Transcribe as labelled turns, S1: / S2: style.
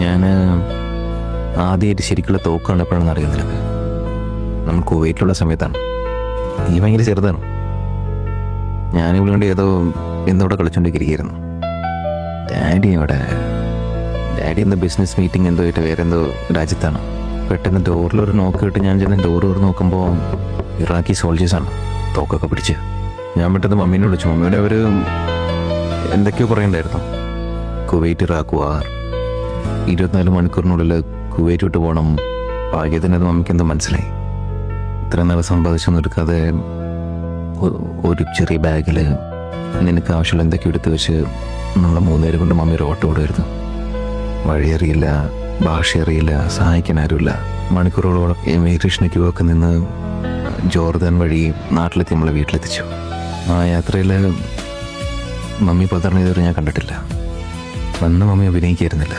S1: ഞാൻ ആദ്യമായിട്ട് ശരിക്കുള്ള തോക്കാണ് എപ്പോഴാണെന്ന് അറിയുന്നില്ല. നമ്മൾ കുവൈറ്റിലുള്ള സമയത്താണ്. നീ ഭയങ്കര ചെറുതാണ്. ഞാനിവിടെ കൊണ്ട് എന്തോടെ കളിച്ചുകൊണ്ടിരിക്കുകയായിരുന്നു. ഡാഡി എന്തോ ബിസിനസ് മീറ്റിംഗ് എന്തോ ആയിട്ട് വേറെ എന്തോ രാജ്യത്താണ്. പെട്ടെന്ന് ഡോറിലൊരു നോക്ക് ഇട്ട് ഞാൻ ചെന്ന് ഡോർ നോക്കുമ്പോൾ ഇറാഖി സോൾജേഴ്സാണ് തോക്കൊക്കെ പിടിച്ച്. ഞാൻ പെട്ടെന്ന് മമ്മീനെ വിളിച്ചു. മമ്മീനെ അവർ എന്തൊക്കെയോ പറയണ്ടായിരുന്നു. കുവൈറ്റ് ഇറാഖ് വാർ, 24 മണിക്കൂറിനുള്ളിൽ കുവൈറ്റ് വിട്ട് പോകണം. ഭാഗ്യത്തിന് അത് മമ്മിക്ക് എന്തോ മനസ്സിലായി. ഇത്ര നാൾ സമ്പാദിച്ചൊന്നും എടുക്കാതെ ഒരു ചെറിയ ബാഗിൽ നിനക്ക് ആവശ്യമുള്ള എന്തൊക്കെയോ എടുത്ത് വെച്ച് നമ്മളെ 3 പേര് കൊണ്ട് മമ്മി ഒരു ഓട്ടോ ഓടുമായിരുന്നു. വഴിയറിയില്ല, ഭാഷ അറിയില്ല, സഹായിക്കാൻ ആരുമില്ല. മണിക്കൂറുകളോളം ഇമിഗ്രേഷൻ ക്യൂ ഒക്കെ നിന്ന് ജോർദാൻ വഴി നാട്ടിലെത്തി നമ്മളെ വീട്ടിലെത്തിച്ചു. ആ യാത്രയിൽ മമ്മി പതറിഞ്ഞതുവരെ ഞാൻ കണ്ടിട്ടില്ല. വന്ന മമ്മി അഭിനയിക്കായിരുന്നില്ല.